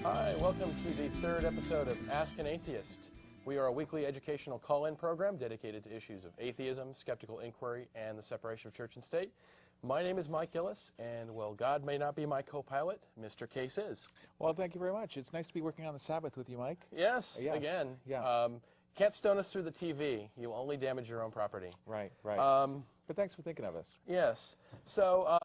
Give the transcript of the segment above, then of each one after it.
Hi, welcome to the third episode of Ask an Atheist. We are a weekly educational call-in program dedicated to issues of atheism, skeptical inquiry, and the separation of church and state. My name is Mike Gillis, and while God may not be my co-pilot, Mr. Case is. Well, thank you very much. It's nice to be working on the Sabbath with you, Mike. Yes. Again. Yeah. Can't stone us through the TV. You'll only damage your own property. Right. But thanks for thinking of us. Yes. So,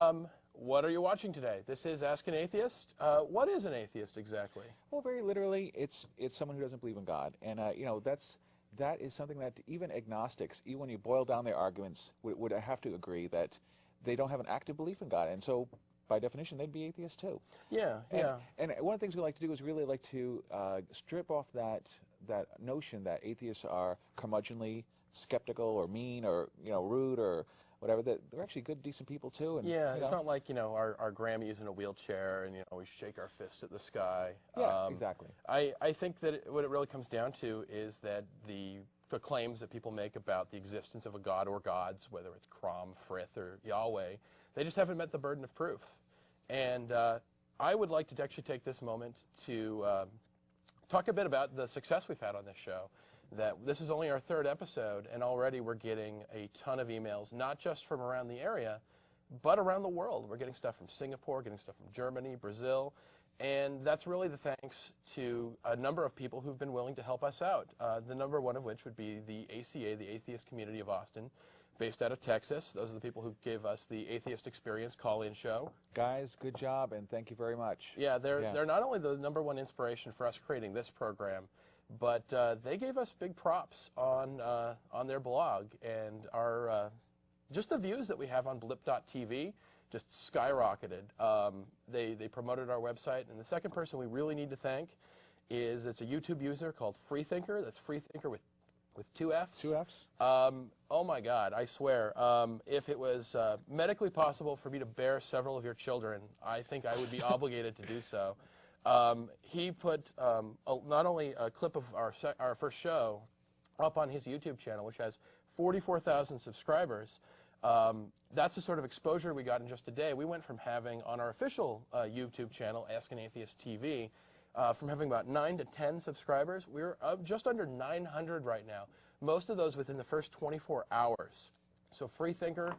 what are you watching today? This is Ask an Atheist. What is an atheist exactly? Well, very literally, it's someone who doesn't believe in God, and that is something that even agnostics, even when you boil down their arguments, would have to agree that they don't have an active belief in God, and so by definition, they'd be atheists too. Yeah. And one of the things we like to do is really like to strip off that notion that atheists are curmudgeonly, skeptical, or mean, or rude, or whatever. That they're actually good, decent people too. And, yeah, it's not like our Grammy's in a wheelchair and we shake our fist at the sky. Yeah, exactly. I think that what it really comes down to is that the claims that people make about the existence of a god or gods, whether it's Crom, Frith, or Yahweh, they just haven't met the burden of proof. And I would like to actually take this moment to talk a bit about the success we've had on this show. That this is only our third episode, and already we're getting a ton of emails, not just from around the area, but around the world. We're getting stuff from Singapore, getting stuff from Germany, Brazil, and that's really the thanks to a number of people who've been willing to help us out. The number one of which would be the ACA, the Atheist Community of Austin, based out of Texas. Those are the people who gave us the Atheist Experience call-in show. Guys, good job, and thank you very much. Yeah, they're not only the number one inspiration for us creating this program, but they gave us big props on their blog, and our just the views that we have on blip.tv just skyrocketed. They promoted our website, and the second person we really need to thank is it's a YouTube user called Freethinker. That's Freethinker with two Fs. Two Fs? Oh my God, I swear. If it was medically possible for me to bear several of your children, I think I would be obligated to do so. He put not only a clip of our first show up on his YouTube channel, which has 44,000 subscribers. That's the sort of exposure we got in just a day. We went from having on our official YouTube channel, Ask an Atheist TV, from having about 9 to 10 subscribers. We're just under 900 right now. Most of those within the first 24 hours. So Freethinker,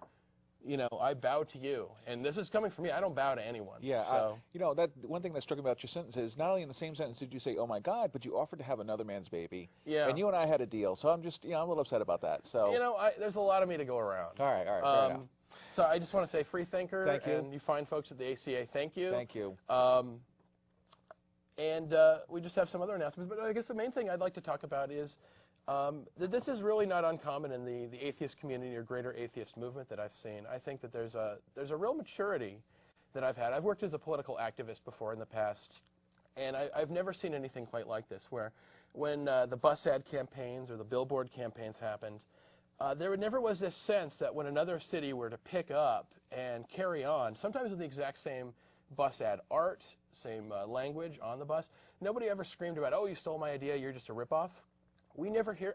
I bow to you. And this is coming from me. I don't bow to anyone. Yeah, so. That one thing that struck me about your sentence is not only in the same sentence did you say, oh my God, but you offered to have another man's baby. Yeah. And you and I had a deal. So I'm just, I'm a little upset about that. So. There's a lot of me to go around. All right, fair enough. So I just want to say Freethinker. Thank you. And you fine folks at the ACA, thank you. Thank you. And we just have some other announcements. But I guess the main thing I'd like to talk about is that this is really not uncommon in the atheist community or greater atheist movement that I've seen. I think that there's a real maturity that I've had. I've worked as a political activist before in the past, and I've never seen anything quite like this, where when the bus ad campaigns or the billboard campaigns happened, there never was this sense that when another city were to pick up and carry on, sometimes with the exact same bus ad art, same language on the bus, nobody ever screamed about, oh, you stole my idea, you're just a ripoff.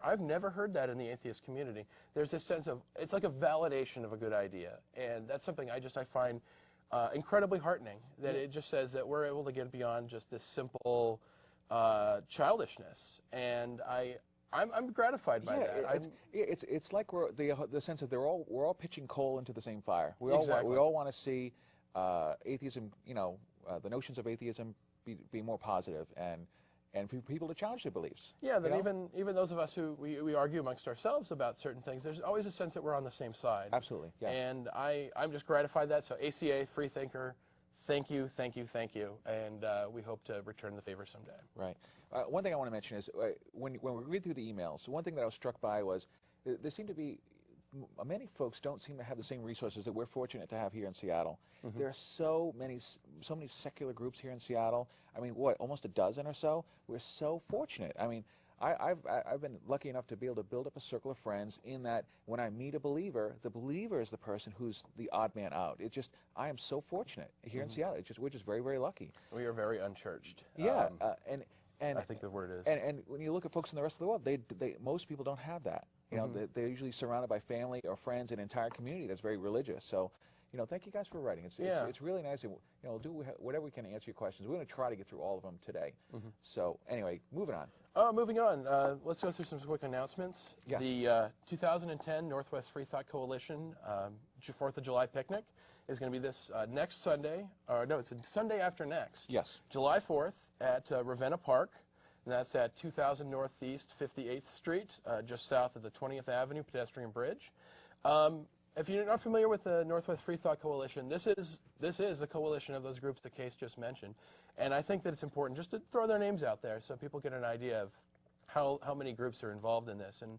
I've never heard that in the atheist community. There's this sense of, it's like a validation of a good idea. And that's something I find incredibly heartening, that it just says that we're able to get beyond just this simple childishness. And I'm gratified by that. It's like the sense of we're all pitching coal into the same fire. We Exactly. all want to see atheism, the notions of atheism be more positive and for people to challenge their beliefs. Yeah, that even those of us who we argue amongst ourselves about certain things, there's always a sense that we're on the same side. Absolutely, yeah. And I'm just gratified that. So ACA, Freethinker, thank you. And we hope to return the favor someday. Right. One thing I want to mention is when we read through the emails, one thing that I was struck by was there seemed to be many folks don't seem to have the same resources that we're fortunate to have here in Seattle. Mm-hmm. There are so many secular groups here in Seattle. I mean, almost a dozen or so? We're so fortunate. I mean, I've been lucky enough to be able to build up a circle of friends in that when I meet a believer, the believer is the person who's the odd man out. I am so fortunate here in Seattle. We're just very, very lucky. We are very unchurched. Yeah, and I think the word is. And when you look at folks in the rest of the world, most people don't have that. They're usually surrounded by family or friends and an entire community that's very religious. So, thank you guys for writing. It's really nice. And, we'll do whatever we can to answer your questions. We're going to try to get through all of them today. So anyway, moving on. Moving on. Let's go through some quick announcements. Yes. The 2010 Northwest Free Thought Coalition 4th of July picnic is going to be this next Sunday. No, it's Sunday after next. Yes. July 4th at Ravenna Park. And that's at 2000 Northeast 58th Street, just south of the 20th Avenue pedestrian bridge. If you're not familiar with the Northwest Free Thought Coalition, this is a coalition of those groups that Case just mentioned. And I think that it's important just to throw their names out there so people get an idea of how many groups are involved in this. And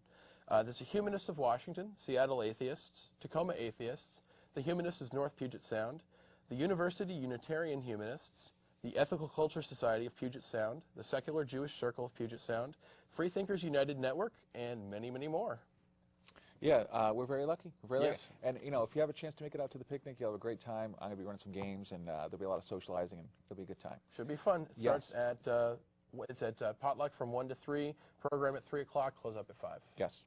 there's the Humanists of Washington, Seattle Atheists, Tacoma Atheists, the Humanists of North Puget Sound, the University Unitarian Humanists, the Ethical Culture Society of Puget Sound, the Secular Jewish Circle of Puget Sound, Freethinkers United Network, and many, many more. Yeah, we're very lucky. We're very Yes. lucky. And, if you have a chance to make it out to the picnic, you'll have a great time. I'm going to be running some games, and there'll be a lot of socializing, and it'll be a good time. Should be fun. It starts at, it's at potluck from 1 to 3, program at 3 o'clock, close up at 5. Yes.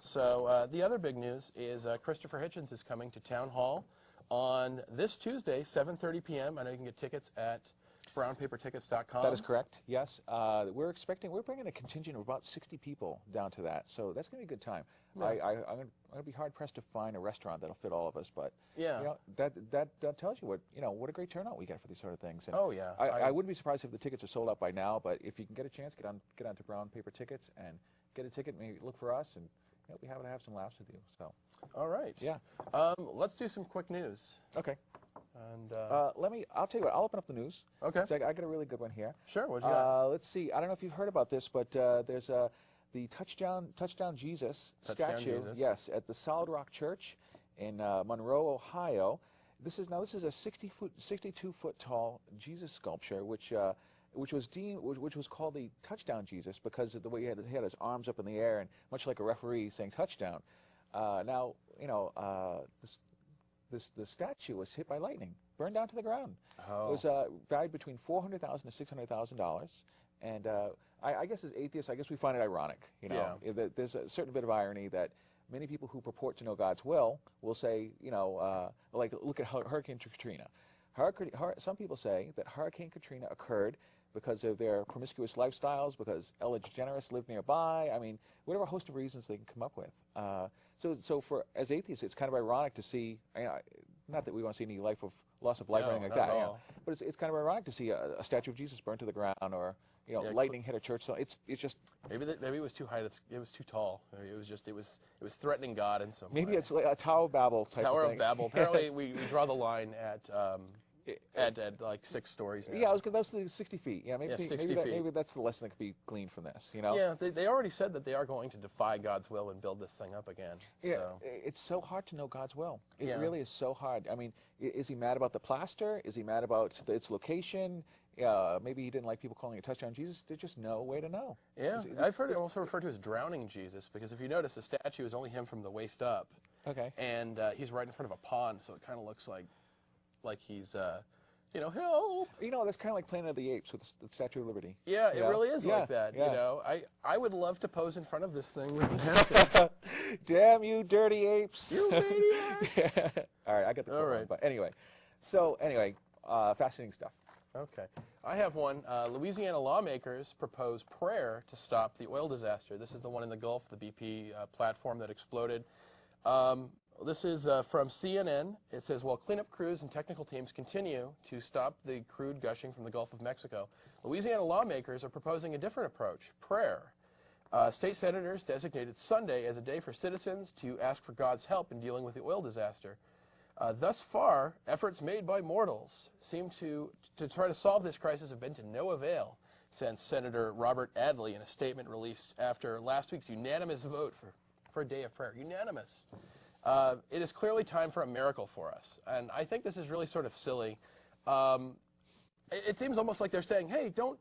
So the other big news is Christopher Hitchens is coming to Town Hall on this Tuesday, 7:30 p.m. I know you can get tickets at brownpapertickets.com. That is correct, yes. We're bringing a contingent of about 60 people down to that, so that's going to be a good time. Yeah. I'm going to be hard-pressed to find a restaurant that'll fit all of us, but Yeah. that tells you what a great turnout we get for these sort of things. And Oh, yeah. I wouldn't be surprised if the tickets are sold out by now, but if you can get a chance, get on to Brown Paper Tickets and get a ticket, maybe look for us, and we'll be happy to have some laughs with you. So. All right. Yeah. Let's do some quick news. Okay. And I'll tell you what, I'll open up the news. Okay. So I got a really good one here. Sure, what do you got? Let's see. I don't know if you've heard about this, but there's the Touchdown Jesus Touchdown statue. Jesus. Yes, at the Solid Rock Church in Monroe, Ohio. This is a 62-foot tall Jesus sculpture, which was called the Touchdown Jesus because of the way he had his arms up in the air and much like a referee saying touchdown. The statue was hit by lightning, burned down to the ground. Oh. It was valued between $400,000 to $600,000, and I guess as atheists, I guess we find it ironic. There's a certain bit of irony that many people who purport to know God's will say, like look at Hurricane Katrina. Some people say that Hurricane Katrina occurred because of their promiscuous lifestyles, because Ellen DeGeneres lived nearby. I mean, whatever host of reasons they can come up with. So as atheists, it's kind of ironic to see. Not that we want to see any loss of life or anything like that. But it's kind of ironic to see a statue of Jesus burned to the ground, or lightning hit a church. So it's just maybe it was too high. It was too tall. It was threatening God in some maybe way. it's like a Tower of Babel type Tower of thing. of Babel. Apparently, we draw the line at like 6 stories now. Yeah, that's the 60 feet. Yeah, maybe 60 feet. Maybe that's the lesson that could be gleaned from this. Yeah, they already said that they are going to defy God's will and build this thing up again. Yeah, so. It's so hard to know God's will. It Yeah. really is so hard. I mean, is he mad about the plaster? Is he mad about its location? Maybe he didn't like people calling it Touchdown Jesus. There's just no way to know. Yeah, I've heard it also referred to as Drowning Jesus, because if you notice, the statue is only him from the waist up. Okay. And he's right in front of a pond, so it kind of looks like he's, help. That's kind of like Planet of the Apes with the Statue of Liberty. Yeah, it really is like that. Yeah. I would love to pose in front of this thing when it happens. Damn you, dirty apes! You maniacs! All right, I got the quote wrong, but anyway. Fascinating stuff. Okay. I have one. Louisiana lawmakers propose prayer to stop the oil disaster. This is the one in the Gulf, the BP platform that exploded. This is from CNN. It says, while cleanup crews and technical teams continue to stop the crude gushing from the Gulf of Mexico, Louisiana lawmakers are proposing a different approach, prayer. State senators designated Sunday as a day for citizens to ask for God's help in dealing with the oil disaster. Thus far, efforts made by mortals seem to try to solve this crisis have been to no avail, said Senator Robert Adley in a statement released after last week's unanimous vote for a day of prayer. Unanimous. It is clearly time for a miracle for us. And I think this is really sort of silly. It seems almost like they're saying, hey, don't